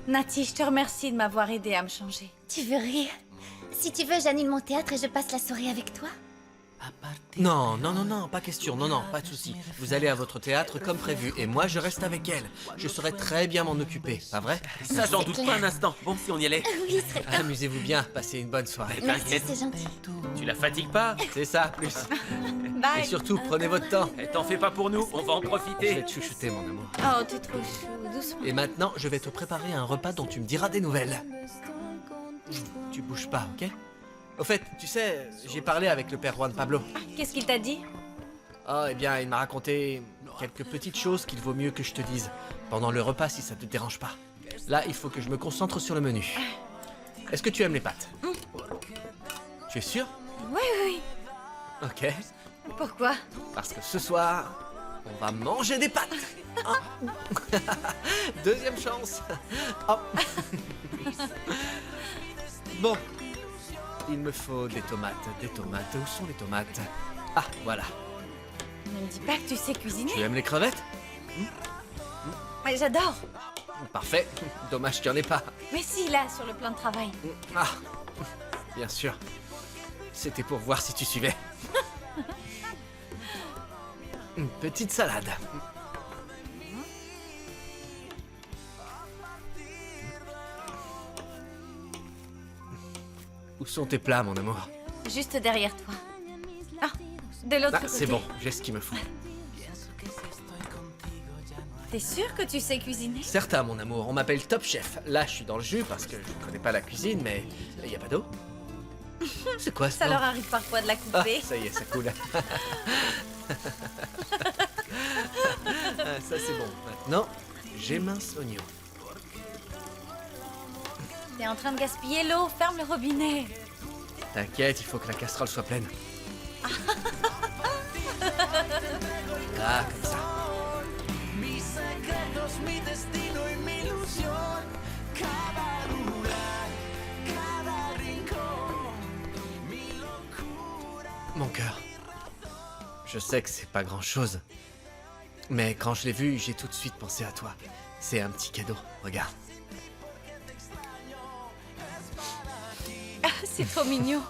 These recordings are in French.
Nati, je te remercie de m'avoir aidé à me changer. Tu veux rire? Si tu veux, j'annule mon théâtre et je passe la soirée avec toi. Non, non, non, non, pas question, non, non, pas de souci. Vous allez à votre théâtre comme prévu, et moi je reste avec elle. Je saurai très bien m'en occuper, pas vrai? Ça, j'en doute pas un instant. Bon, si on y allait. Oui, c'est top. Amusez-vous bien, passez une bonne soirée. Merci, T'inquiète, c'est gentil. tu la fatigues pas? C'est ça, plus. Et Bye. surtout, prenez votre temps. Eh, t'en fais pas pour nous, on va en Je profiter. vais te chouchouter, mon amour. Oh, t'es trop chou, doucement. Et maintenant, je vais te préparer un repas dont tu me diras des nouvelles. Tu bouges pas, ok? Au fait, tu sais, j'ai parlé avec le père Juan Pablo. Qu'est-ce qu'il t'a dit? Oh, eh bien, il m'a raconté quelques petites choses qu'il vaut mieux que je te dise pendant le repas si ça te dérange pas. Là, il faut que je me concentre sur le menu. Est-ce que tu aimes les pâtes? Tu es sûr? Oui, oui. Ok. Pourquoi? Parce que ce soir, on va manger des pâtes. Oh. Deuxième chance. Oh. Bon. Il me faut des tomates, des tomates. Où sont les tomates? Ah, voilà. Ne me dis pas que tu sais cuisiner. Tu aimes les crevettes? Ouais, j'adore. Parfait. Dommage qu'il n'y en ait pas. Mais si, là, sur le plan de travail. Ah, bien sûr. C'était pour voir si tu suivais. Une petite salade. Où sont tes plats, mon amour? Juste derrière toi. Ah, de l'autre Ah, côté. c'est bon, j'ai ce qu'il me faut. T'es sûr que tu sais cuisiner? Certain, mon amour, on m'appelle Top Chef. Là, je suis dans le jus parce que je connais pas la cuisine, mais il y a pas d'eau. C'est quoi Ça ça? leur arrive parfois de la Ah, couper. ça y est, ça coule. Ah, ça c'est bon. Maintenant, j'émince l'oignon. T'es en train de gaspiller l'eau, ferme le robinet. T'inquiète, il faut que la casserole soit pleine. Ah, comme ça. Mon cœur. Je sais que c'est pas grand-chose. Mais quand je l'ai vu, j'ai tout de suite pensé à toi. C'est un petit cadeau, regarde. Ah, c'est trop mignon.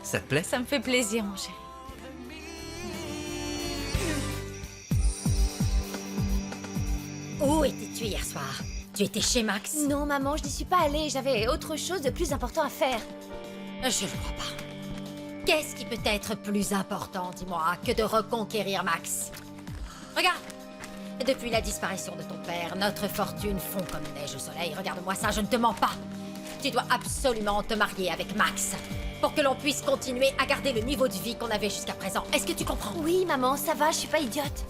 Ça te plaît? Ça me fait plaisir, mon chéri. Où étais-tu hier soir? Tu étais chez Max? Non, maman, je n'y suis pas allée. J'avais autre chose de plus important à faire. Je ne crois pas. Qu'est-ce qui peut être plus important, dis-moi, que de reconquérir Max? Regarde! Depuis la disparition de ton père, notre fortune fond comme neige au soleil. Regarde-moi ça, je ne te mens pas. Tu dois absolument te marier avec Max pour que l'on puisse continuer à garder le niveau de vie qu'on avait jusqu'à présent. Est-ce que tu comprends? Oui, maman, ça va, je suis pas idiote.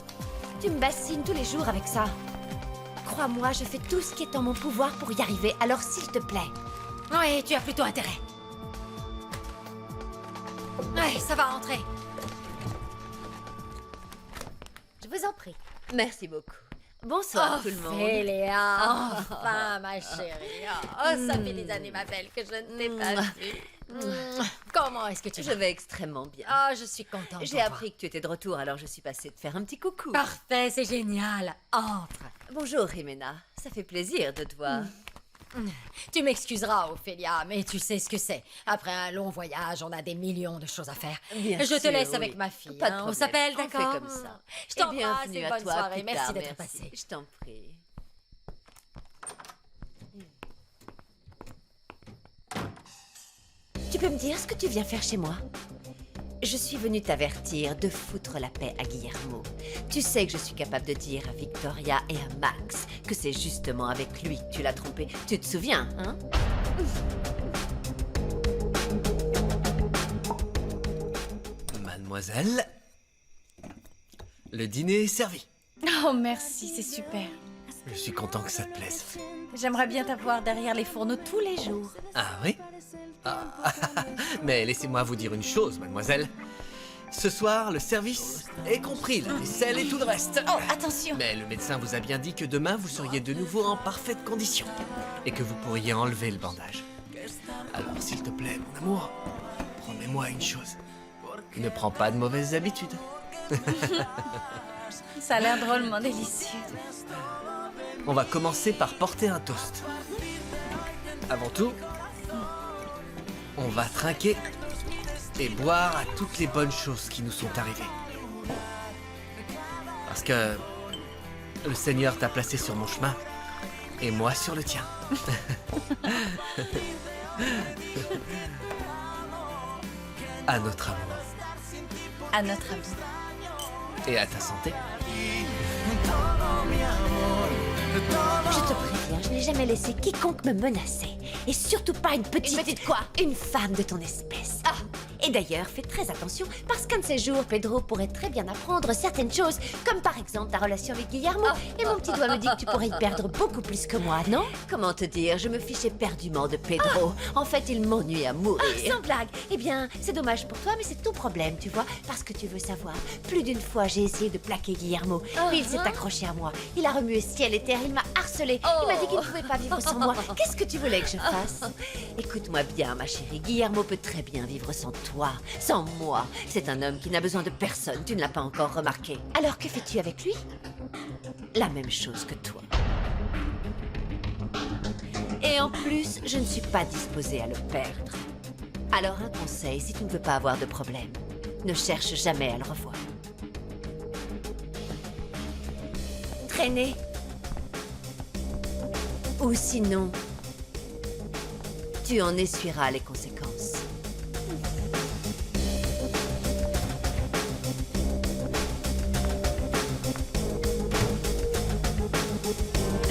Tu me bassines tous les jours avec ça. Crois-moi, je fais tout ce qui est en mon pouvoir pour y arriver, alors s'il te plaît. Oui, tu as plutôt intérêt. Ouais, ça va entrer. Je vous en prie. Merci beaucoup. Bonsoir Oh, tout le monde. Féléa, enfin, ma chérie. Oh, ça fait des années, ma belle, que je ne t'ai pas vue. Comment est-ce que tu Je vas? vais extrêmement bien. Oh, je suis contente. J'ai pour toi. appris que tu étais de retour, alors je suis passée te faire un petit coucou. Parfait, c'est génial. Entre. Bonjour, Jimena. Ça fait plaisir de te voir. Tu m'excuseras, Ophélia, mais tu sais ce que c'est. Après un long voyage, on a des millions de choses à faire. Bien je te sûr, laisse oui. avec ma fille. Pas de On problème. s'appelle, On d'accord? fait comme ça. Je Et t'embrasse, bienvenue et à bonne toi soirée. plus Merci tard, d'être merci. passé. Je t'en prie. Tu peux me dire ce que tu viens faire chez moi? Je suis venue t'avertir de foutre la paix à Guillermo. Tu sais que je suis capable de dire à Victoria et à Max que c'est justement avec lui que tu l'as trompé. Tu te souviens, hein? Mademoiselle, le dîner est servi. Oh, merci, c'est super. Je suis content que ça te plaise. J'aimerais bien t'avoir derrière les fourneaux tous les jours. Ah oui? Ah, mais laissez-moi vous dire une chose, mademoiselle. Ce soir, le service est compris, la vaisselle et tout le reste. Oh, attention. Mais le médecin vous a bien dit que demain, vous seriez de nouveau en parfaite condition. Et que vous pourriez enlever le bandage. Alors, s'il te plaît, mon amour, promets-moi une chose. Ne prends pas de mauvaises habitudes. Ça a l'air drôlement délicieux. On va commencer par porter un toast. Avant tout, on va trinquer et boire à toutes les bonnes choses qui nous sont arrivées. Parce que le Seigneur t'a placé sur mon chemin et moi sur le tien. À notre amour À notre avis. et à ta santé. Je te préviens, je n'ai jamais laissé quiconque me menacer. Et surtout pas une petite... Une petite quoi? Une femme de ton espèce. Ah! Et d'ailleurs, fais très attention, parce qu'un de ces jours, Pedro pourrait très bien apprendre certaines choses, comme par exemple ta relation avec Guillermo. Et mon petit doigt me dit que tu pourrais y perdre beaucoup plus que moi, non? Comment te dire, je me fiche éperdument de Pedro. En fait, il m'ennuie à mourir. Sans blague. Eh bien, c'est dommage pour toi, mais c'est ton problème, tu vois. Parce que tu veux savoir, plus d'une fois, j'ai essayé de plaquer Guillermo. Mais il s'est accroché à moi. Il a remué ciel et terre, il m'a harcelé. Il m'a dit qu'il ne pouvait pas vivre sans moi. Qu'est-ce que tu voulais que je fasse? Écoute-moi bien, ma chérie. Guillermo peut très bien vivre sans toi, sans moi. C'est un homme qui n'a besoin de personne. Tu ne l'as pas encore remarqué. Alors que fais-tu avec lui? La même chose que toi. Et en plus, je ne suis pas disposée à le perdre. Alors un conseil, si tu ne veux pas avoir de problème, ne cherche jamais à le revoir. Traîner. Ou sinon, tu en essuieras les conséquences.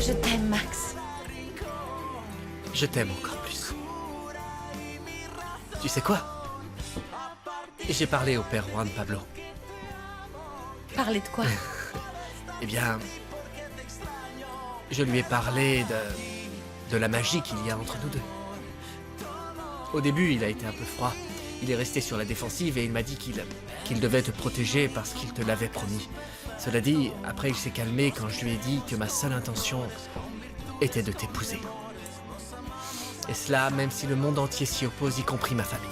Je t'aime, Max. Je t'aime encore plus. Tu sais quoi? J'ai parlé au père Juan Pablo. Parler de quoi? Eh bien, je lui ai parlé de la magie qu'il y a entre nous deux. Au début, il a été un peu froid. Il est resté sur la défensive et il m'a dit qu'il devait te protéger parce qu'il te l'avait promis. Cela dit, après il s'est calmé quand je lui ai dit que ma seule intention était de t'épouser. Et cela, même si le monde entier s'y oppose, y compris ma famille.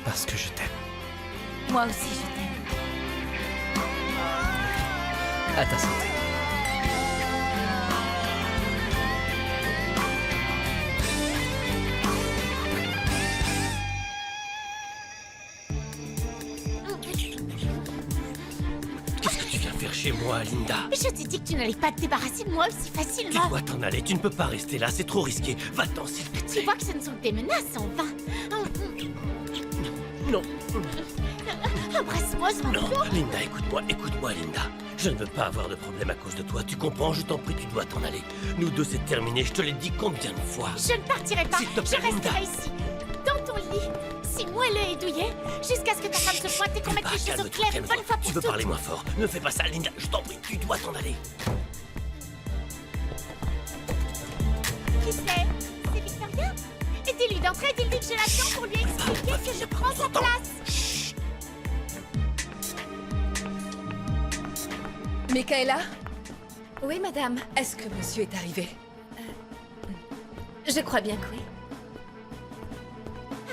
Parce que je t'aime. Moi aussi, je t'aime. À ta santé. Qu'est-ce que tu viens faire chez moi, Linda? Je t'ai dit que tu n'allais pas te débarrasser de moi aussi Tu facilement. dois t'en aller, tu ne peux pas rester là, c'est trop risqué. Va-t'en, s'il te Tu plaît. vois que ce ne sont que des menaces, en vain. Non, Embrasse-moi, sans non, Linda, écoute-moi, Linda. Je ne veux pas avoir de problème à cause de toi, tu comprends? Je t'en prie, tu dois t'en aller. Nous deux, c'est terminé, je te l'ai dit combien de fois? Je ne partirai pas. S'il te plaît, Je resterai Linda. ici, dans ton lit, si moelleux et douillet, jusqu'à ce que ta femme se pointe et qu'on mette les choses au clair une bonne fois Tu pour veux toutes. parler moins fort? Ne fais pas ça, Linda, je t'en prie, tu dois t'en aller. Qui c'est? C'est Victoria? Et dis-lui d'entrer, dis-lui que je l'attends pour lui expliquer que je prends sa place. Michaela, Oui, madame. est-ce que monsieur est arrivé? Je crois bien que oui.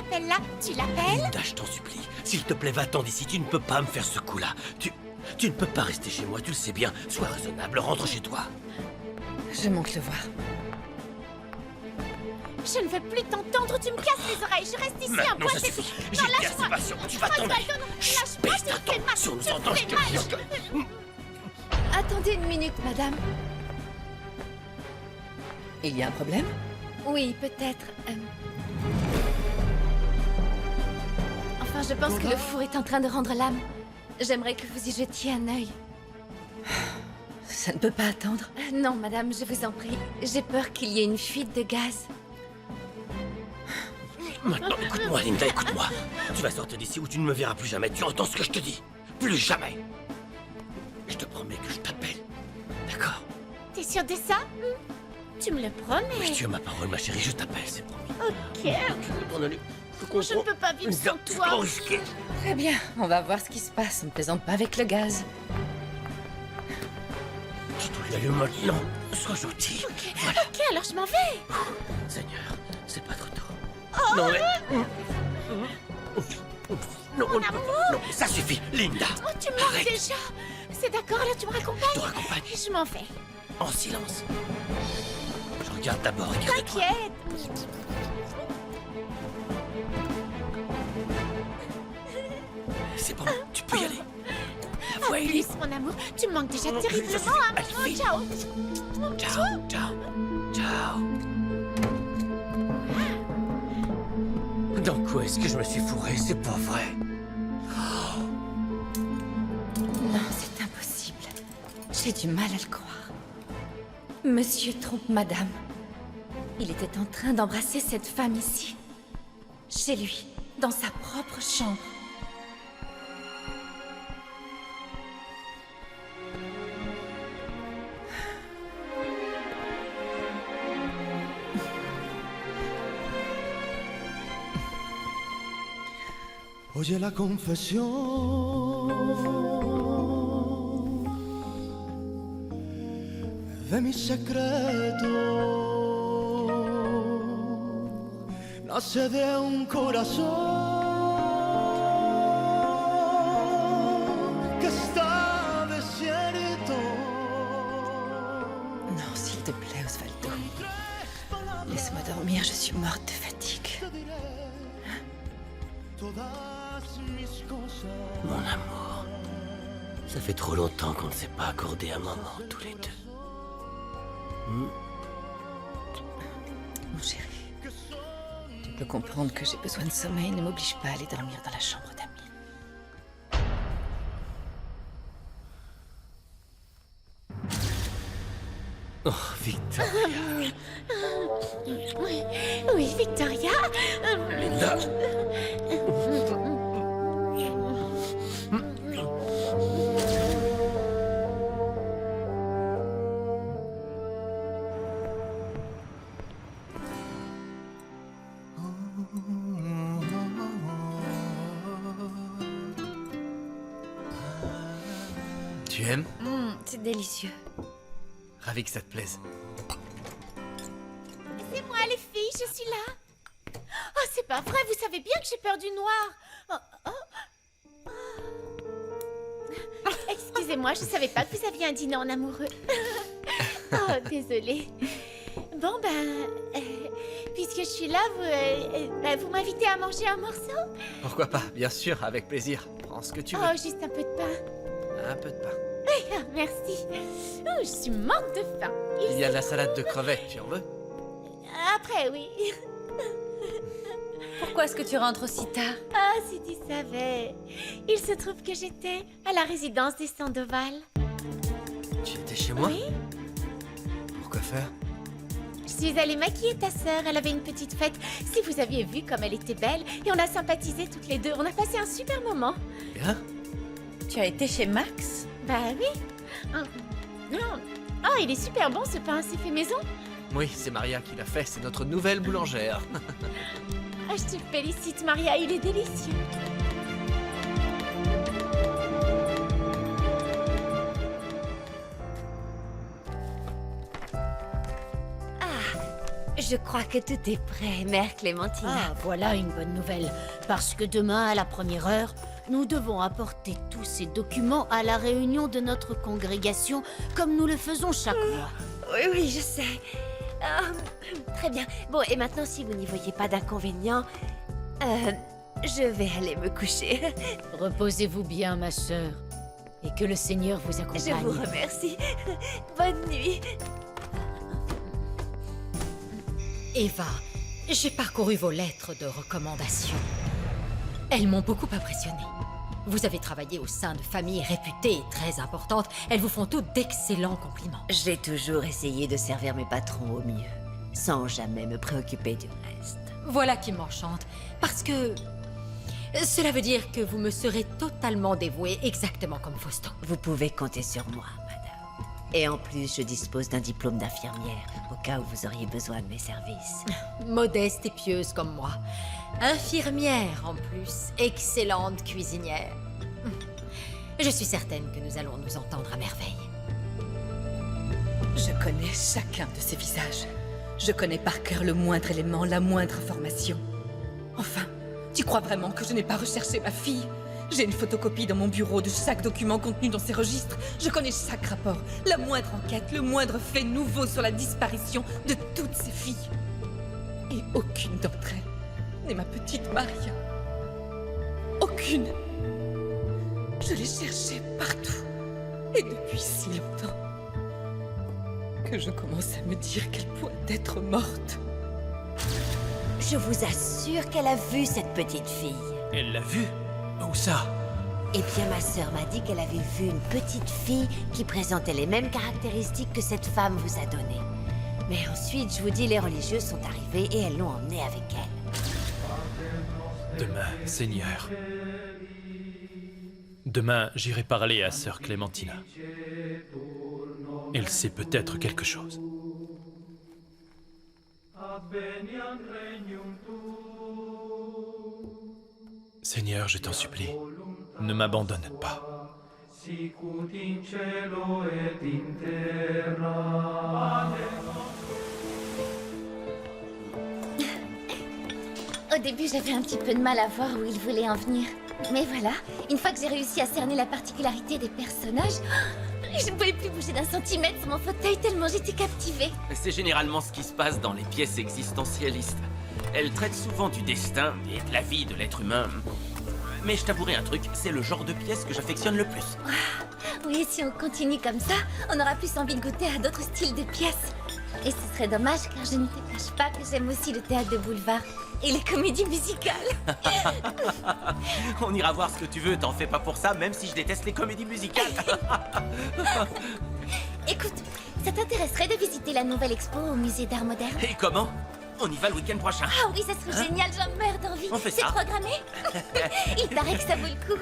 Appelle-la, tu l'appelles? Linda, je t'en supplie. S'il te plaît, va-t'en d'ici. Tu ne peux pas me faire ce coup-là. Tu ne peux pas rester chez moi, tu le sais bien. Sois raisonnable, rentre chez toi. Je monte le voir. Je ne veux plus t'entendre, tu me casses les oreilles. Je reste ici un Maintenant, point, ça c'est suffit. tout. J'ai Non, dit lâche-moi. assez patient. Tu vas t'en aller. Osvaldo, non, lâche-moi, Baisse tu ta me fais mal. tension, nous Tu me entends, je fais te mal. dis que... Attendez une minute, madame. Il y a un problème? Oui, peut-être. Enfin, je pense que le four est en train de rendre l'âme. J'aimerais que vous y jetiez un œil. Ça ne peut pas attendre. Non, madame, je vous en prie. J'ai peur qu'il y ait une fuite de gaz. Maintenant, écoute-moi, Linda, écoute-moi. Tu vas sortir d'ici ou tu ne me verras plus jamais. Tu entends ce que je te dis? Plus jamais. Je te promets que je t'appelle. D'accord? T'es sûr de ça? Tu me le promets? Oui, tu as ma parole, ma chérie, je t'appelle, c'est promis. Ok. T'en aller. Je ne peux pas vivre sans C'est toi. trop risqué. Très bien, on va voir ce qui se passe. On ne plaisante pas avec le gaz. Tu dois y aller maintenant. Sois gentil. Voilà. Ok, alors je m'en vais. Seigneur, c'est pas trop tôt. Non, mais... Non, non, ça suffit, Linda. Oh, tu me manques Arrête. déjà. C'est d'accord, là tu me Je te raccompagnes? raccompagne Je m'en vais. en silence. Je Regarde d'abord, regarde-toi. T'inquiète. C'est bon, tu peux y aller. La voix est Alice, libre. mon amour, tu me manques déjà terriblement. Allez, Oh, file. ciao. Ciao, ciao, ciao. Dans quoi est-ce que je me suis fourré? C'est pas vrai. Non, c'est impossible. J'ai du mal à le croire. Monsieur trompe madame. Il était en train d'embrasser cette femme ici. Chez lui, dans sa propre chambre. Oye la confesión de mi secreto, nace de un corazón que está desierto. Non, s'il te plaît, Osvaldo. Laisse-moi dormir, je suis morte de fatigue. Mon amour, ça fait trop longtemps qu'on ne s'est pas accordé un moment tous les deux. Mon chéri, tu peux comprendre que j'ai besoin de sommeil. Ne m'oblige pas à aller dormir dans la chambre d'amis. Oh, Victoria. Oui, Victoria. Linda. Tu aimes? C'est délicieux. Ravi que ça te plaise. C'est moi, les filles, je suis là. Oh, c'est pas vrai, vous savez bien que j'ai peur du noir. Excusez-moi, je savais pas que vous aviez un dîner en amoureux. Oh, désolée. Bon, puisque je suis là, vous m'invitez à manger un morceau? Pourquoi pas? Bien sûr, avec plaisir. Prends ce que tu veux. Oh, juste un peu de pain. Un peu de pain. Ah, merci. Oh, je suis morte de faim. Il y a de la salade de crevettes, tu en veux? Après, oui. Pourquoi est-ce que tu rentres aussi tard? Ah, si tu savais. Il se trouve que j'étais à la résidence des Sandoval. Tu étais chez moi? Oui. Pourquoi faire? Je suis allée maquiller ta sœur. Elle avait une petite fête. Si vous aviez vu comme elle était belle. Et on a sympathisé toutes les deux. On a passé un super moment. Bien. Tu as été chez Max? Bah oui. Oh, il est super bon ce pain. C'est fait maison. Oui, c'est Maria qui l'a fait. C'est notre nouvelle boulangère. Ah, je te félicite, Maria. Il est délicieux. Je crois que tout est prêt, Mère Clémentine. Ah, voilà une bonne nouvelle. Parce que demain, à la première heure, nous devons apporter tous ces documents à la réunion de notre congrégation, comme nous le faisons chaque mois. Oui, oui, je sais. Ah, très bien. Bon, et maintenant, si vous n'y voyez pas d'inconvénient, je vais aller me coucher. Reposez-vous bien, ma sœur, et que le Seigneur vous Je accompagne. vous remercie. Bonne nuit. Eva, j'ai parcouru vos lettres de recommandation. Elles m'ont beaucoup impressionnée. Vous avez travaillé au sein de familles réputées et très importantes. Elles vous font toutes d'excellents compliments. J'ai toujours essayé de servir mes patrons au mieux, sans jamais me préoccuper du reste. Voilà qui m'enchante, parce que cela veut dire que vous me serez totalement dévouée, exactement comme Fausto. Vous pouvez compter sur moi, madame. Et en plus, je dispose d'un diplôme d'infirmière, au cas où vous auriez besoin de mes services. Modeste et pieuse comme moi. Infirmière en plus, excellente cuisinière. Je suis certaine que nous allons nous entendre à merveille. Je connais chacun de ces visages. Je connais par cœur le moindre élément, la moindre information. Enfin, tu crois vraiment que je n'ai pas recherché ma fille? J'ai une photocopie dans mon bureau de chaque document contenu dans ces registres. Je connais chaque rapport, la moindre enquête, le moindre fait nouveau sur la disparition de toutes ces filles. Et aucune d'entre elles n'est ma petite Maria. Aucune. Je l'ai cherchée partout. Et depuis si longtemps que je commence à me dire qu'elle pourrait être morte. Je vous assure qu'elle a vu cette petite fille. Elle l'a vu? Où ça? Eh bien, ma sœur m'a dit qu'elle avait vu une petite fille qui présentait les mêmes caractéristiques que cette femme vous a données. Mais ensuite, je vous dis, les religieux sont arrivés et elles l'ont emmenée avec elle. Demain, Seigneur. Demain, j'irai parler à sœur Clémentina. Elle sait peut-être quelque chose. Seigneur, je t'en supplie, ne m'abandonne pas. Au début, j'avais un petit peu de mal à voir où il voulait en venir. Mais voilà, une fois que j'ai réussi à cerner la particularité des personnages, je ne pouvais plus bouger d'un centimètre sur mon fauteuil tellement j'étais captivée. C'est généralement ce qui se passe dans les pièces existentialistes. Elles traitent souvent du destin et de la vie de l'être humain. Mais je t'avouerai un truc, c'est le genre de pièce que j'affectionne le plus. Oui, si on continue comme ça, on aura plus envie de goûter à d'autres styles de pièces. Et ce serait dommage car je ne te cache pas que j'aime aussi le théâtre de boulevard et les comédies musicales. On ira voir ce que tu veux, t'en fais pas pour ça, même si je déteste les comédies musicales. Écoute, ça t'intéresserait de visiter la nouvelle expo au musée d'art moderne? Et comment? On y va le week-end prochain. Ah oui, ça serait génial, j'en meurs d'envie. On fait C'est ça. programmé? Il paraît que ça vaut le coup.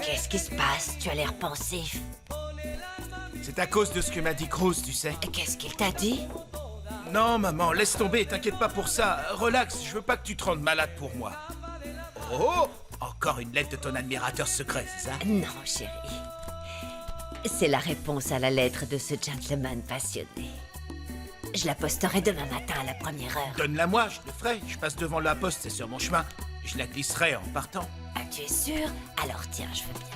Qu'est-ce qui se passe? Tu as l'air pensif. C'est à cause de ce que m'a dit Cruz, tu sais. Qu'est-ce qu'il t'a dit? Non, maman, laisse tomber, t'inquiète pas pour ça. Relax, je veux pas que tu te rendes malade pour moi. Oh, encore une lettre de ton admirateur secret, c'est ça? Non, chérie. C'est la réponse à la lettre de ce gentleman passionné. Je la posterai demain matin à la première heure. Donne-la moi, je le ferai. Je passe devant la poste, c'est sur mon chemin. Je la glisserai en partant. Ah, tu es sûr? Alors tiens, je veux bien.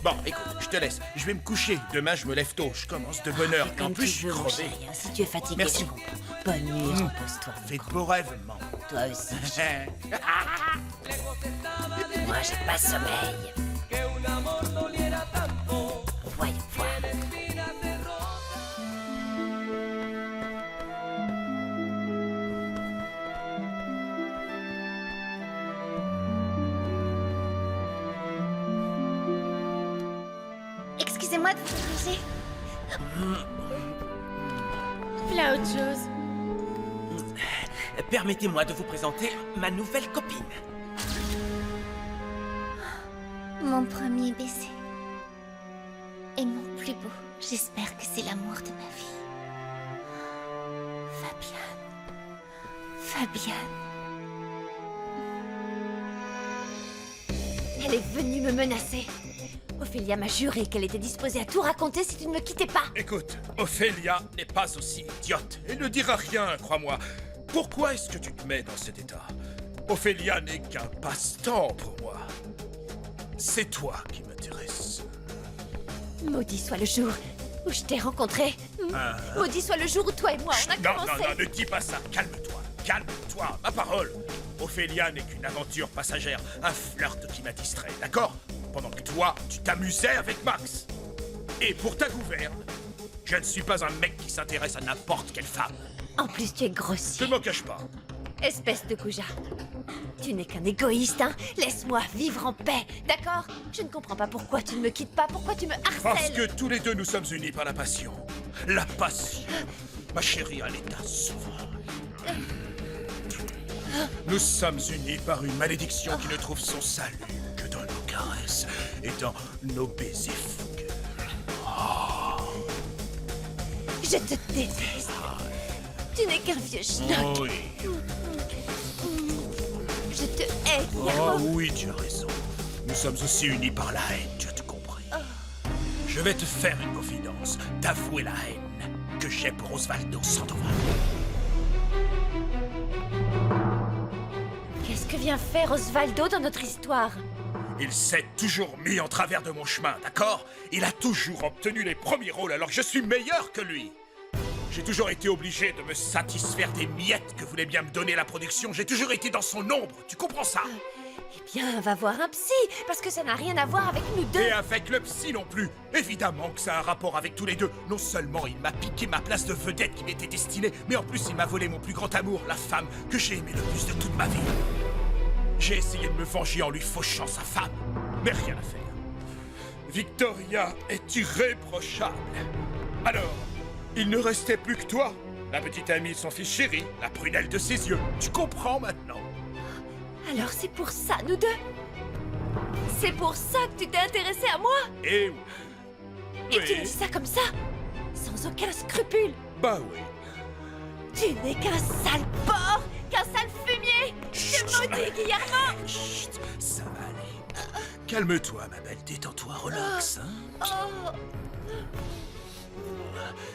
Bon, écoute, je te laisse. Je vais me coucher. Demain, je me lève tôt. Je commence de bonne heure. Fais En comme plus, tu je suis veux, mon crevé. chéri, hein. Si tu es fatigué, Merci. je comprends. Bonne nuit, repose-toi. Fais de beaux rêves, maman. Toi aussi. Moi, j'ai pas sommeil. Voyons voir. Excusez-moi de vous déranger. Voilà autre chose. Permettez-moi de vous présenter ma nouvelle copine. Mon premier baiser. Et mon plus beau. J'espère que c'est l'amour de ma vie. Fabienne. Elle est venue me menacer. Ophélia m'a juré qu'elle était disposée à tout raconter si tu ne me quittais pas. Écoute, Ophélia n'est pas aussi idiote. Elle ne dira rien, crois-moi. Pourquoi est-ce que tu te mets dans cet état? Ophélia n'est qu'un passe-temps pour moi. C'est toi qui m'intéresse. Maudit soit le jour où je t'ai rencontré. Maudit soit le jour où toi et moi on a Non, commencé. non, non, ne dis pas ça. Calme-toi. Calme-toi, ma parole. Ophélia n'est qu'une aventure passagère, un flirt qui m'a distrait, d'accord? Pendant que toi, tu t'amusais avec Max. Et pour ta gouverne, je ne suis pas un mec qui s'intéresse à n'importe quelle femme. En plus, tu es grossier. Ne m'en cache pas. Espèce de Kouja. Tu n'es qu'un égoïste, hein? Laisse-moi vivre en paix, d'accord? Je ne comprends pas pourquoi tu ne me quittes pas, pourquoi tu me harcèles. Parce que tous les deux, nous sommes unis par la passion. La passion. Ma chérie, un état sauvage. Nous sommes unis par une malédiction qui ne trouve son salut que dans nos caresses et dans nos baisers fougueux. Je te déteste. Tu n'es qu'un vieux schnock. Oh oui. Je te hais, Oh Guillermo. oui, tu as raison. Nous sommes aussi unis par la haine, tu as tout compris. Je vais te faire une confidence, t'avouer la haine que j'ai pour Osvaldo Sandoval. Qu'est-ce que vient faire Osvaldo dans notre histoire? Il s'est toujours mis en travers de mon chemin, d'accord? Il a toujours obtenu les premiers rôles alors que je suis meilleur que lui. J'ai toujours été obligé de me satisfaire des miettes que voulait bien me donner la production. J'ai toujours été dans son ombre, tu comprends ça? Eh bien, va voir un psy, parce que ça n'a rien à voir avec nous deux. Et avec le psy non plus. Évidemment que ça a un rapport avec tous les deux. Non seulement il m'a piqué ma place de vedette qui m'était destinée, mais en plus il m'a volé mon plus grand amour, la femme que j'ai aimée le plus de toute ma vie. J'ai essayé de me venger en lui fauchant sa femme, mais rien à faire. Victoria est irréprochable. Alors, il ne restait plus que toi, la petite amie de son fils chéri, la prunelle de ses yeux. Tu comprends maintenant? Alors c'est pour ça, nous deux? C'est pour ça que tu t'es intéressé à moi? Eh oui. Et tu me dis ça comme ça? Sans aucun scrupule? Bah oui. Tu n'es qu'un sale porc, qu'un sale fumier! Tu maudis, Guillermo! Chut, ça va aller. Calme-toi, ma belle, détends-toi, relax, hein?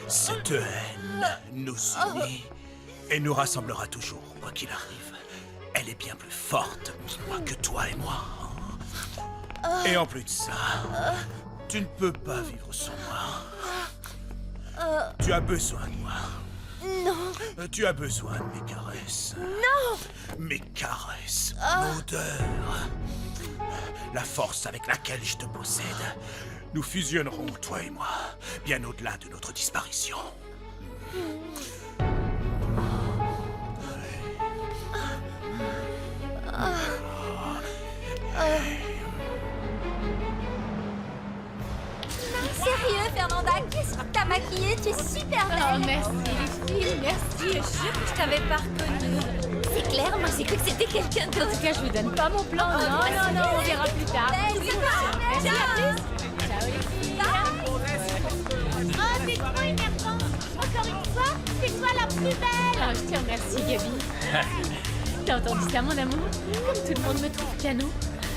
Cette haine nous unit et nous rassemblera toujours, quoi qu'il arrive. Elle est bien plus forte que toi et moi. Hein? Et en plus de ça, tu ne peux pas vivre sans moi. Tu as besoin de moi. Non! Tu as besoin de mes caresses. Non! Mes caresses, l'odeur, la force avec laquelle je te possède. Nous fusionnerons, toi et moi, bien au-delà de notre disparition. Sérieux, Fernanda, qu'est-ce que t'as maquillé? Tu es super belle! Oh, merci les filles, merci. Je t'avais pas reconnue. C'est clair, moi j'ai cru que c'était quelqu'un En d'autre. tout cas, je vous donne pas mon plan. Non, on verra plus tard. Merci, à plus! Ciao les filles. Oh, c'est trop énervant! Encore une fois, c'est toi la plus belle! Oh, je te remercie, Gabi. T'as entendu ça, mon amour? Comme tout le monde me trouve canon.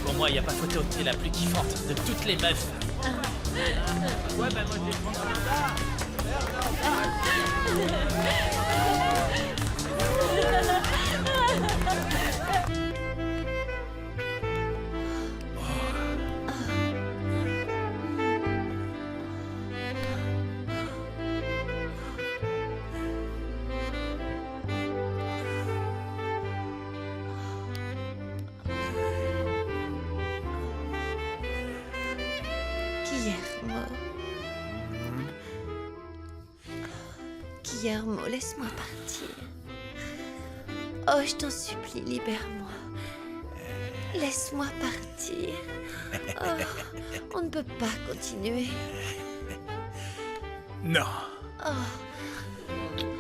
Pour moi, y a pas photo, t'es la plus kiffante de toutes les meufs. Ouais, bah moi je vais prendre ça. Guillermo, laisse-moi partir. Oh, je t'en supplie, libère-moi. Laisse-moi partir. Oh, on ne peut pas continuer. Non, Oh,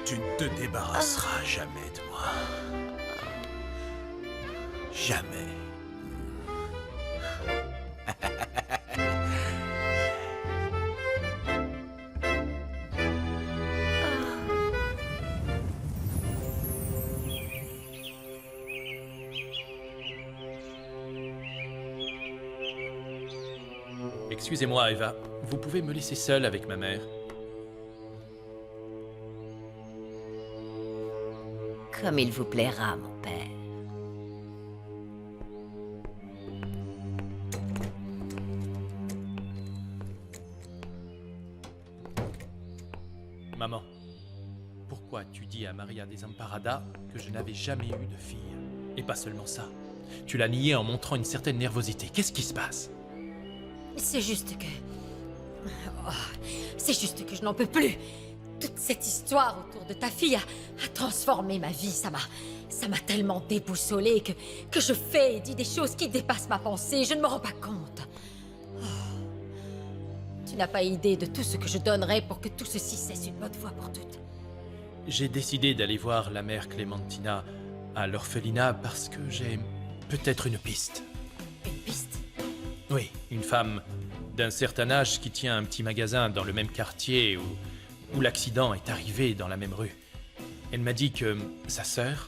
tu ne te débarrasseras jamais de moi. Jamais. Excusez-moi, Eva. Vous pouvez me laisser seule avec ma mère? Comme il vous plaira, mon père. Maman, pourquoi tu dis à Maria Desamparada que je n'avais jamais eu de fille? Et pas seulement ça. Tu l'as nié en montrant une certaine nervosité. Qu'est-ce qui se passe? C'est juste que... Oh, c'est juste que je n'en peux plus. Toute cette histoire autour de ta fille a transformé ma vie. Ça m'a tellement déboussolée que je fais et dis des choses qui dépassent ma pensée. Je ne me rends pas compte. Oh. Tu n'as pas idée de tout ce que je donnerais pour que tout ceci cesse une bonne fois pour toutes. J'ai décidé d'aller voir la mère Clémentina à l'orphelinat parce que j'ai peut-être une piste. Une piste? Oui, une femme d'un certain âge qui tient un petit magasin dans le même quartier où l'accident est arrivé dans la même rue. Elle m'a dit que sa sœur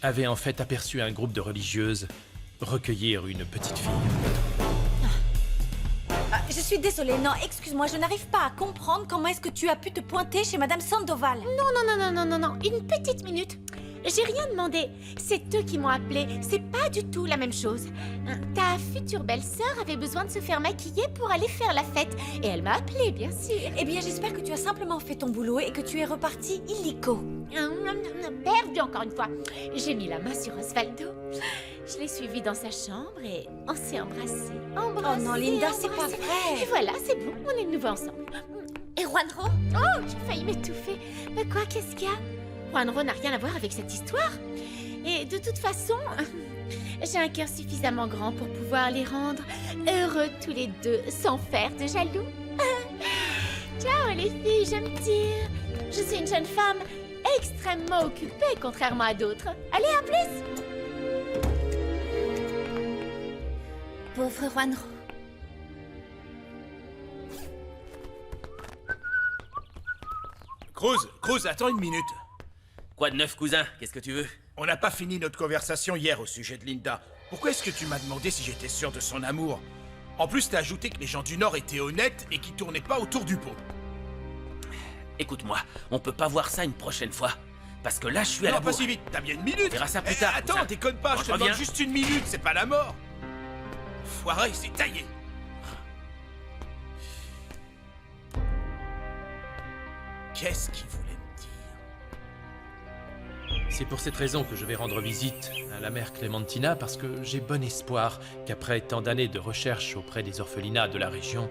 avait en fait aperçu un groupe de religieuses recueillir une petite fille. Je suis désolée, non, excuse-moi, je n'arrive pas à comprendre comment est-ce que tu as pu te pointer chez Madame Sandoval. Non, une petite minute. J'ai rien demandé. C'est eux qui m'ont appelé. C'est pas du tout la même chose. Ta future belle-sœur avait besoin de se faire maquiller pour aller faire la fête. Et elle m'a appelé, bien sûr. Eh bien, j'espère que tu as simplement fait ton boulot et que tu es reparti illico. Perdu encore une fois. J'ai mis la main sur Osvaldo. Je l'ai suivi dans sa chambre et on s'est embrassés. Oh non, Linda, c'est pas Et vrai. voilà, c'est bon, on est de nouveau ensemble. Et Juanro? Oh, j'ai failli m'étouffer. Mais quoi, qu'est-ce qu'il y a? Juanro n'a rien à voir avec cette histoire. Et de toute façon, j'ai un cœur suffisamment grand pour pouvoir les rendre heureux tous les deux, sans faire de jaloux. Ciao les filles, je me tire. Je suis une jeune femme extrêmement occupée, contrairement à d'autres. Allez, à plus! Pauvre Juanro. Cruz, attends une minute. Quoi de neuf, cousin? Qu'est-ce que tu veux? On n'a pas fini notre conversation hier au sujet de Linda. Pourquoi est-ce que tu m'as demandé si j'étais sûr de son amour? En plus, t'as ajouté que les gens du Nord étaient honnêtes et qu'ils tournaient pas autour du pot. Écoute-moi, on peut pas voir ça une prochaine fois. Parce que là, je suis à la Non, pas bourre. si vite, t'as bien une minute. On verra ça plus tard, Attends, cousin. déconne pas, Bon, je te je demande reviens. juste une minute, c'est pas la mort. Foiré, c'est taillé. Qu'est-ce qu'il voulait me dire? C'est pour cette raison que je vais rendre visite à la mère Clémentina, parce que j'ai bon espoir qu'après tant d'années de recherche auprès des orphelinats de la région,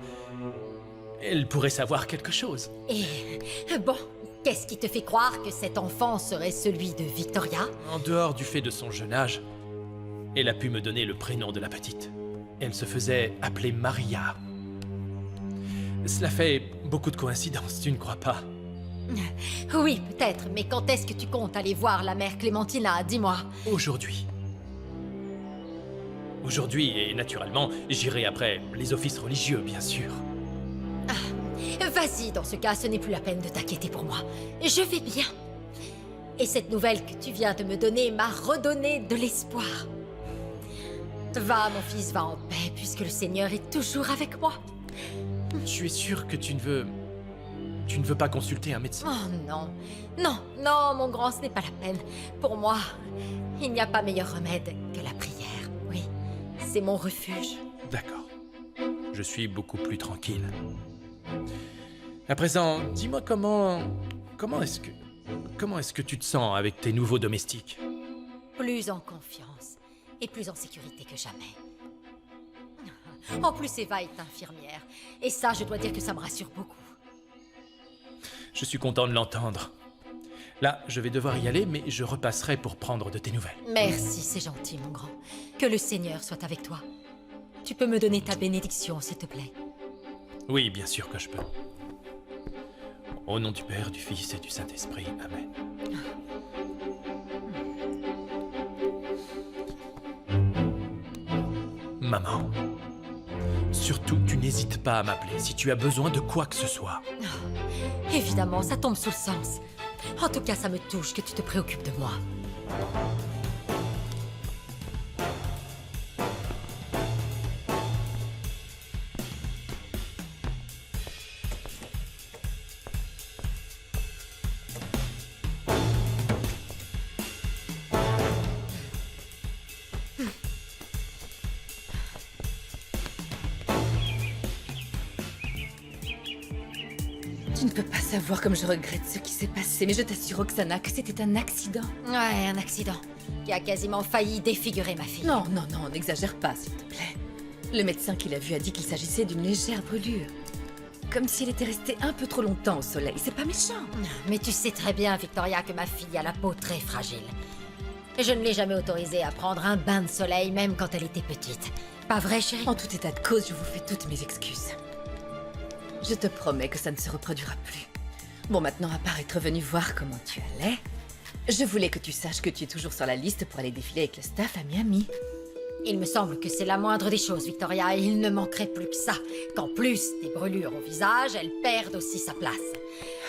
elle pourrait savoir quelque chose. Et bon, qu'est-ce qui te fait croire que cet enfant serait celui de Victoria? En dehors du fait de son jeune âge, elle a pu me donner le prénom de la petite. Elle se faisait appeler Maria. Cela fait beaucoup de coïncidences, tu ne crois pas? Oui, peut-être, mais quand est-ce que tu comptes aller voir la mère Clémentina? Dis-moi. Aujourd'hui. Aujourd'hui, et naturellement, j'irai après les offices religieux, bien sûr. Vas-y, dans ce cas, ce n'est plus la peine de t'inquiéter pour moi. Je vais bien. Et cette nouvelle que tu viens de me donner m'a redonné de l'espoir. Va, mon fils, va en paix, puisque le Seigneur est toujours avec moi. Tu es sûr que tu ne veux pas consulter un médecin? Oh non, non, mon grand, ce n'est pas la peine. Pour moi, il n'y a pas meilleur remède que la prière. Oui, c'est mon refuge. D'accord. Je suis beaucoup plus tranquille. À présent, dis-moi comment est-ce que tu te sens avec tes nouveaux domestiques? Plus en confiance et plus en sécurité que jamais. En plus, Eva est infirmière. Et ça, je dois dire que ça me rassure beaucoup. Je suis content de l'entendre. Là, je vais devoir y aller, mais je repasserai pour prendre de tes nouvelles. Merci, c'est gentil, mon grand. Que le Seigneur soit avec toi. Tu peux me donner ta bénédiction, s'il te plaît. Oui, bien sûr que je peux. Au nom du Père, du Fils et du Saint-Esprit. Amen. Maman, surtout, tu n'hésites pas à m'appeler si tu as besoin de quoi que ce soit. Évidemment, ça tombe sous le sens. En tout cas, ça me touche que tu te préoccupes de moi. Tu ne peux pas savoir comme je regrette ce qui s'est passé, mais je t'assure, Oksana, que c'était un accident. Ouais, un accident qui a quasiment failli défigurer ma fille. Non, n'exagère pas, s'il te plaît. Le médecin qui l'a vu a dit qu'il s'agissait d'une légère brûlure. Comme si elle était restée un peu trop longtemps au soleil. C'est pas méchant. Mais tu sais très bien, Victoria, que ma fille a la peau très fragile. Je ne l'ai jamais autorisée à prendre un bain de soleil, même quand elle était petite. Pas vrai, chérie? En tout état de cause, je vous fais toutes mes excuses. Je te promets que ça ne se reproduira plus. Bon, maintenant, à part être venu voir comment tu allais, je voulais que tu saches que tu es toujours sur la liste pour aller défiler avec le staff à Miami. Il me semble que c'est la moindre des choses, Victoria, et il ne manquerait plus que ça. Qu'en plus des brûlures au visage, elle perde aussi sa place.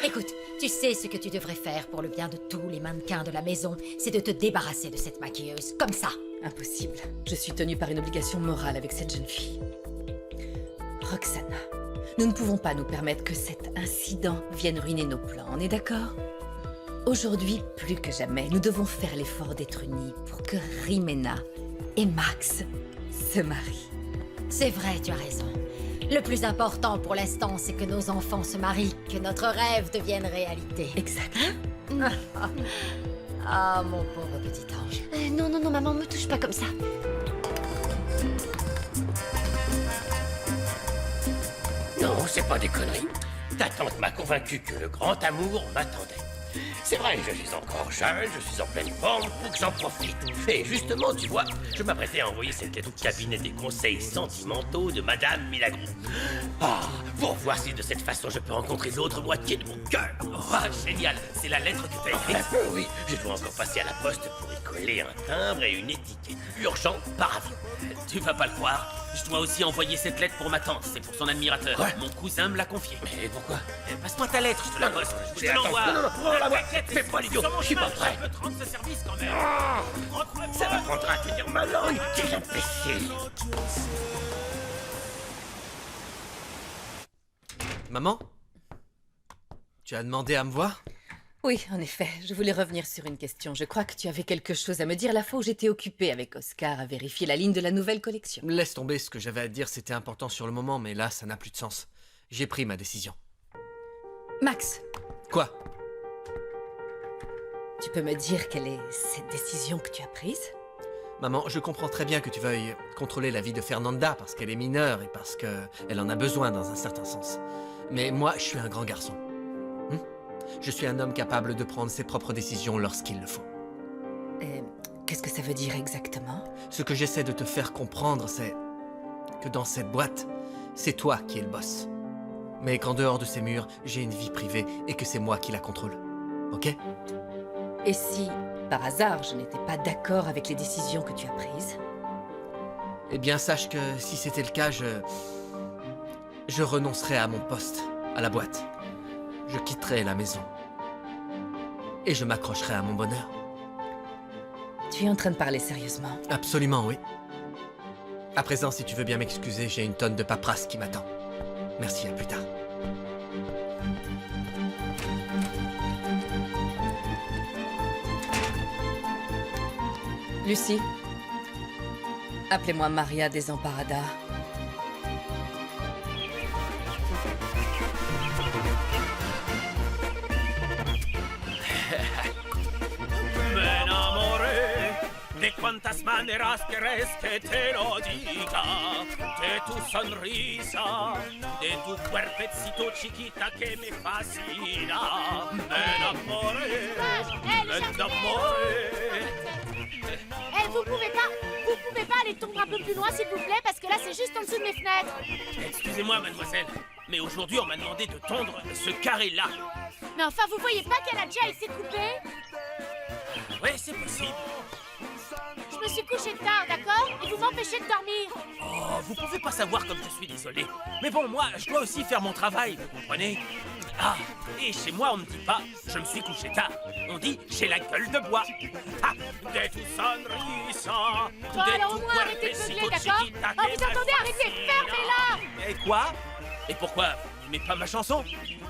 Écoute, tu sais ce que tu devrais faire pour le bien de tous les mannequins de la maison, c'est de te débarrasser de cette maquilleuse, comme ça. Impossible. Je suis tenue par une obligation morale avec cette jeune fille. Oh, Roxana, nous ne pouvons pas nous permettre que cet incident vienne ruiner nos plans, on est d'accord? Aujourd'hui, plus que jamais, nous devons faire l'effort d'être unis pour que Rimena et Max se marient. C'est vrai, tu as raison. Le plus important pour l'instant, c'est que nos enfants se marient, que notre rêve devienne réalité. Exact. Ah, mon pauvre petit ange. Non, non, non, maman, me touche pas comme ça. Non, c'est pas des conneries. Ta tante m'a convaincu que le grand amour m'attendait. C'est vrai, je suis encore jeune, je suis en pleine forme, faut que j'en profite. Et justement, tu vois, je m'apprêtais à envoyer cette lettre au cabinet des conseils sentimentaux de Madame Milagro. Ah, pour voir si de cette façon je peux rencontrer l'autre moitié de mon cœur. Ah, génial, c'est la lettre que t'as écrite. Oui, je dois encore passer à la poste pour y coller un timbre et une étiquette. Urgent par avion. Tu vas pas le croire. Je dois aussi envoyer cette lettre pour ma tante, c'est pour son admirateur. Ouais. Mon cousin me l'a confié. Mais pourquoi? Passe-moi ta lettre, je te la poste. Je te l'envoie. Non, prends-la, moi. T'inquiète, Fais pas l'idiot, sur mon je suis pas chemin, prêt. Je peux te rendre ce service quand même. Ça m'apprendra à tenir ma langue, quel imbécile. Maman? Tu as demandé à me voir? Oui, en effet, je voulais revenir sur une question. Je crois que tu avais quelque chose à me dire la fois où j'étais occupée avec Oscar à vérifier la ligne de la nouvelle collection. Laisse tomber, ce que j'avais à te dire, c'était important sur le moment, mais là, ça n'a plus de sens. J'ai pris ma décision. Max, Quoi? tu peux me dire quelle est cette décision que tu as prise? Maman, je comprends très bien que tu veuilles contrôler la vie de Fernanda parce qu'elle est mineure et parce qu'elle en a besoin dans un certain sens. Mais moi, je suis un grand garçon. Je suis un homme capable de prendre ses propres décisions lorsqu'il le faut. Qu'est-ce que ça veut dire exactement? Ce que j'essaie de te faire comprendre, c'est que dans cette boîte, c'est toi qui es le boss. Mais qu'en dehors de ces murs, j'ai une vie privée et que c'est moi qui la contrôle. Ok? Et si, par hasard, je n'étais pas d'accord avec les décisions que tu as prises? Eh bien, sache que si c'était le cas, je renoncerais à mon poste, à la boîte. Je quitterai la maison. Et je m'accrocherai à mon bonheur. Tu es en train de parler sérieusement? Absolument, oui. À présent, si tu veux bien m'excuser, j'ai une tonne de paperasse qui m'attend. Merci, à plus tard. Lucie, appelez-moi Maria Desamparada. Ben amore, de quantas maneras querés que te lo diga, de tu sonrisa, de tu cuerpecito chiquita que me fascina. Ben amore, ben amore. Eh, vous pouvez pas aller tomber un peu plus loin, s'il vous plaît, parce que là, c'est juste en dessous de mes fenêtres. Excusez-moi, mademoiselle, mais aujourd'hui, on m'a demandé de tondre ce carré-là. Mais enfin, vous voyez pas qu'elle a déjà été coupée? Ouais, c'est possible. Je me suis couchée tard, d'accord? Et vous m'empêchez de dormir. Oh, vous pouvez pas savoir comme je suis désolé. Mais bon, moi, je dois aussi faire mon travail, vous comprenez? Ah, et chez moi, on ne dit pas « je me suis couché tard ». On dit « j'ai la gueule de bois ». Ah, de tu sonrisa, Bon, alors au moins, arrêtez de meugler, d'accord? Oh, vous entendez? Arrêtez, fermez-la! Et quoi? Et pourquoi vous n'aimez pas ma chanson?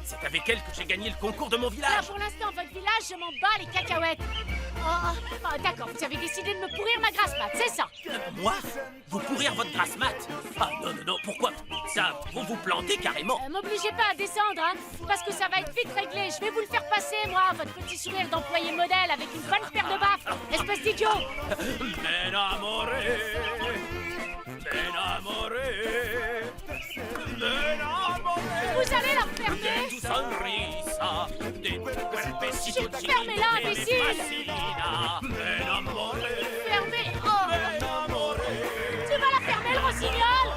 C'est avec elle que j'ai gagné le concours de mon Alors, village. pour l'instant, votre village, je m'en bats les cacahuètes. Oh, d'accord, vous avez décidé de me pourrir ma grasse mat, c'est ça? Moi? Vous pourrir votre grasse mat? Ah non, non, non, pourquoi? Ça, vous vous plantez carrément. M'obligez pas à descendre, hein, parce que ça va être vite réglé. Je vais vous le faire passer, moi, votre petit sourire d'employé modèle avec une bonne paire de baffes. Espèce d'idiot! Ben amore, ben amore, ben amore. Vous allez la refermer! De tu sonrisa, de tu cuerpecito Chut, fermez-la, chiquito que me imbécile! fascina. Ben amore, Fermez! Oh! ben amore. Tu vas la fermer, le rossignol!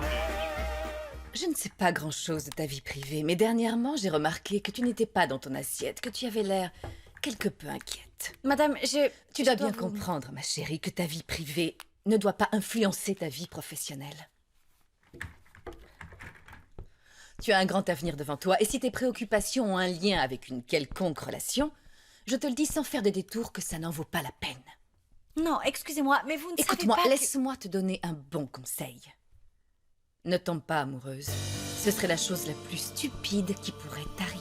Je ne sais pas grand-chose de ta vie privée, mais dernièrement, j'ai remarqué que tu n'étais pas dans ton assiette, que tu avais l'air quelque peu inquiète. Madame, Tu dois bien comprendre, ma chérie, que ta vie privée ne doit pas influencer ta vie professionnelle. Tu as un grand avenir devant toi, et si tes préoccupations ont un lien avec une quelconque relation, je te le dis sans faire de détour que ça n'en vaut pas la peine. Non, excusez-moi, mais vous ne savez Écoute-moi, pas que- laisse-moi te donner un bon conseil. Ne tombe pas amoureuse, Ce serait la chose la plus stupide qui pourrait t'arriver.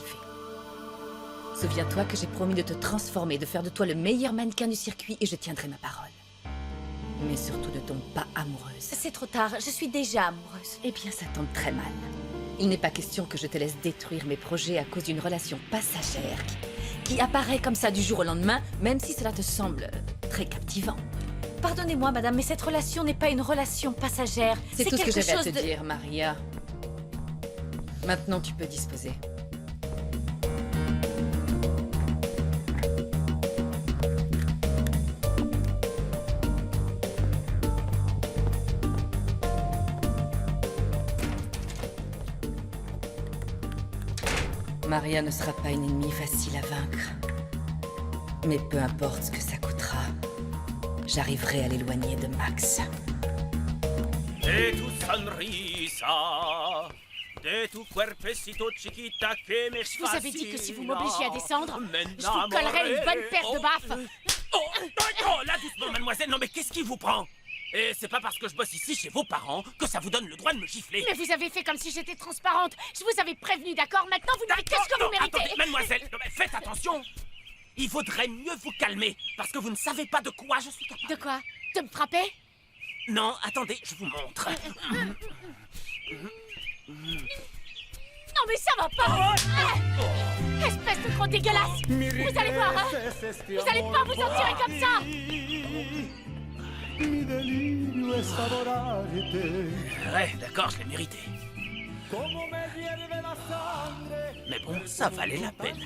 Souviens-toi que j'ai promis de te transformer, de faire de toi le meilleur mannequin du circuit et je tiendrai ma parole. Mais surtout ne tombe pas amoureuse. C'est trop tard, je suis déjà amoureuse. Eh bien, ça tombe très mal. Il n'est pas question que je te laisse détruire mes projets à cause d'une relation passagère qui apparaît comme ça du jour au lendemain, même si cela te semble très captivant. Pardonnez-moi, madame, mais cette relation n'est pas une relation passagère. C'est tout ce que quelque j'avais à chose te dire, Maria. Maintenant, tu peux disposer. Maria ne sera pas une ennemie facile à vaincre. Mais peu importe ce que ça coûtera, j'arriverai à l'éloigner de Max. De tu sonrisa, de tu cuerpecito chiquita que me Je vous avais dit que si vous m'obligiez à descendre, je vous collerais une bonne paire de baffes. Oh, là, doucement, mademoiselle, non mais qu'est-ce qui vous prend? Et c'est pas parce que je bosse ici chez vos parents que ça vous donne le droit de me gifler. Mais vous avez fait comme si j'étais transparente. Je vous avais prévenu, d'accord? Maintenant, vous méritez ce que vous méritez. Attendez, mademoiselle, non, mais faites attention. Il vaudrait mieux vous calmer, parce que vous ne savez pas de quoi je suis capable. De quoi? De me frapper? Non, attendez, je vous montre. Non mais ça va pas! Espèce de gros dégueulasse! Vous allez voir, hein? Vous allez pas vous en tirer comme ça! Mi delirio es adorarte. Ouais, d'accord, je l'ai mérité. Como me hierve la sangre. Mais bon, ça valait la peine.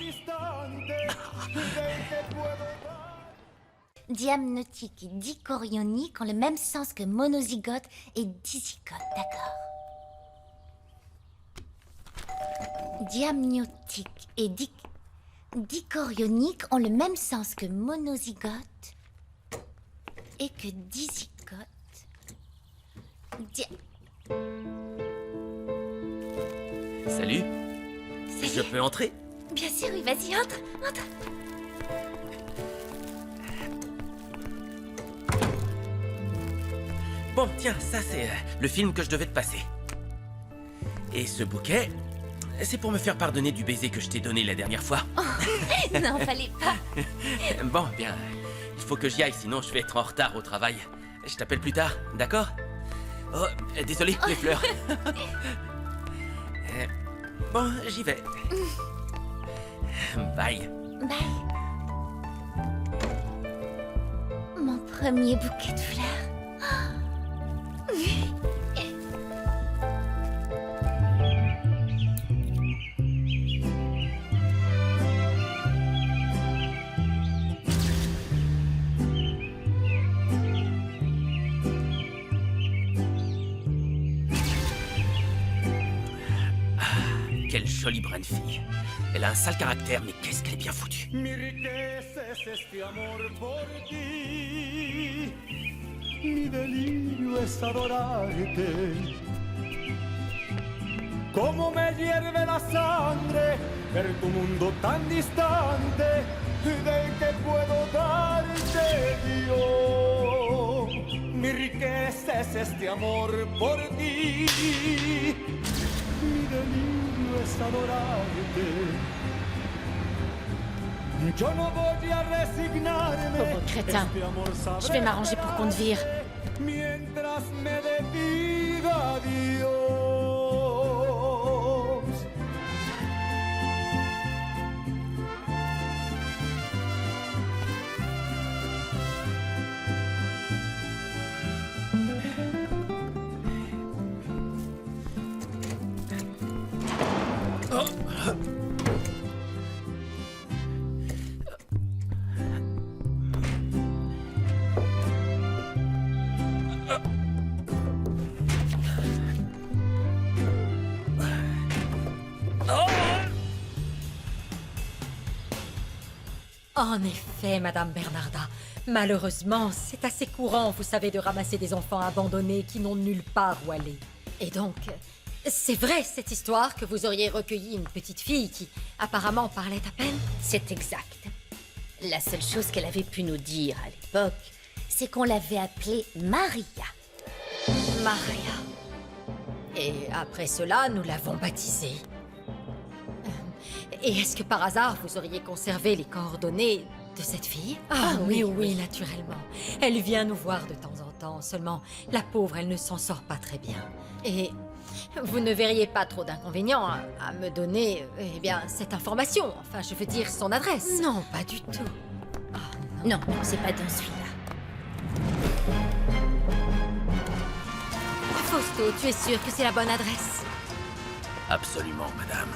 Diamnotique et dichorionique ont le même sens que monozygote et dizygote, d'accord? Diamniotique et dichorionique ont le même sens que monozygote et que dizygote. Salut. Je peux entrer? Bien sûr, oui, vas-y, entre. Bon, tiens, ça c'est le film que je devais te passer. Et ce bouquet, c'est pour me faire pardonner du baiser que je t'ai donné la dernière fois. Non, fallait pas. Bon, bien, il faut que j'y aille, sinon je vais être en retard au travail. Je t'appelle plus tard, d'accord? Oh, désolé, les fleurs. Bon, j'y vais. Bye. Bye. Mon premier bouquet de fleurs. Quelle jolie brune fille. Elle a un sale caractère, mais qu'est-ce qu'elle est bien foutue. Mi riqueza es este amor por ti. Mi delirio es adorarte. Como me hierve la sangre ver tu mundo tan distante del que puedo darte Dios. Mi riqueza es este amor por ti. Mi delirio es adorarte. Yo no voy a resignarme. Pauvre crétin. Je vais m'arranger pour qu'on te vire. Mientras me dé vida Dios. En effet, Madame Bernarda. Malheureusement, c'est assez courant, vous savez, de ramasser des enfants abandonnés qui n'ont nulle part où aller. Et donc, c'est vrai cette histoire que vous auriez recueilli une petite fille qui apparemment parlait à peine? C'est exact. La seule chose qu'elle avait pu nous dire à l'époque, c'est qu'on l'avait appelée Maria. Maria. Et après cela, nous l'avons baptisée. Et est-ce que par hasard, vous auriez conservé les coordonnées de cette fille? Ah oui, oui, naturellement. Elle vient nous voir de temps en temps, seulement la pauvre, elle ne s'en sort pas très bien. Et vous ne verriez pas trop d'inconvénients à me donner, eh bien, cette information. Enfin, je veux dire son adresse. Non, pas du tout. Non, c'est pas dans celui-là. Fausto, tu es sûr que c'est la bonne adresse? Absolument, madame.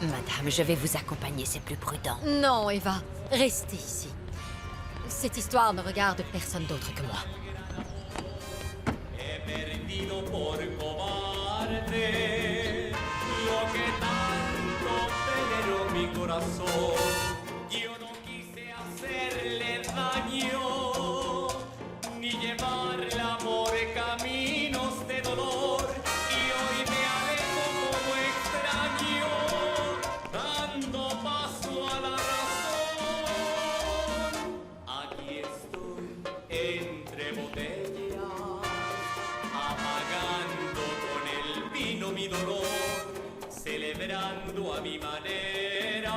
Madame, je vais vous accompagner, c'est plus prudent. Non, Eva, restez ici. Cette histoire ne regarde personne d'autre que moi. Celebrando a mi manera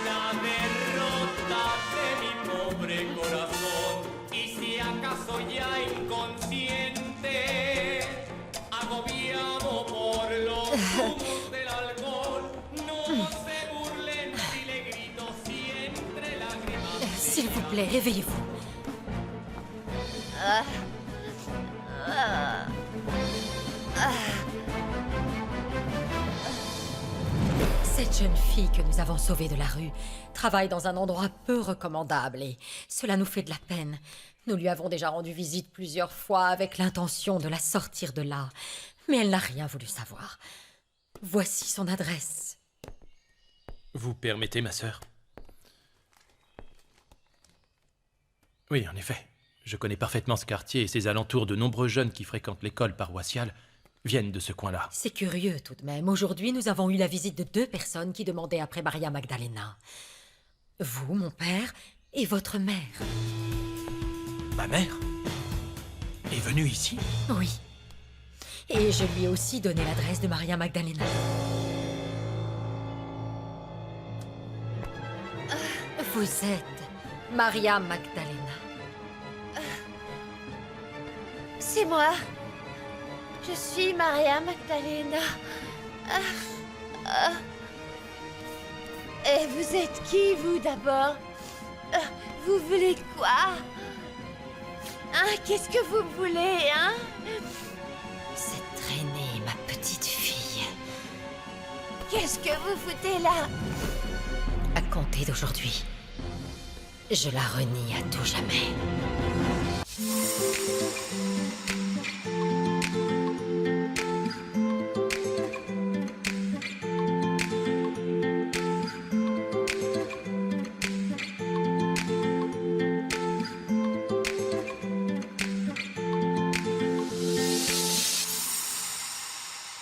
la derrota de mi pobre corazón. Y si acaso ya inconsciente, agobiado por los humos del alcohol, no se burlen si le grito siempre lágrimas. S'il vous plaît, réveillez-vous. Cette jeune fille que nous avons sauvée de la rue travaille dans un endroit peu recommandable et cela nous fait de la peine. Nous lui avons déjà rendu visite plusieurs fois avec l'intention de la sortir de là, mais elle n'a rien voulu savoir. Voici son adresse. Vous permettez, ma sœur? Oui, en effet. Je connais parfaitement ce quartier et ses alentours. De nombreux jeunes qui fréquentent l'école paroissiale viennent de ce coin-là. C'est curieux tout de même. Aujourd'hui, nous avons eu la visite de 2 personnes qui demandaient après Maria Magdalena. Vous, mon père, et votre mère. Ma mère est venue ici? Oui. Et je lui ai aussi donné l'adresse de Maria Magdalena. Vous êtes Maria Magdalena. C'est moi. Je suis Maria Magdalena. Et vous êtes qui, vous, d'abord? Vous voulez quoi? Qu'est-ce que vous voulez, hein? C'est traîner, ma petite fille. Qu'est-ce que vous foutez là? À compter d'aujourd'hui, je la renie à tout jamais.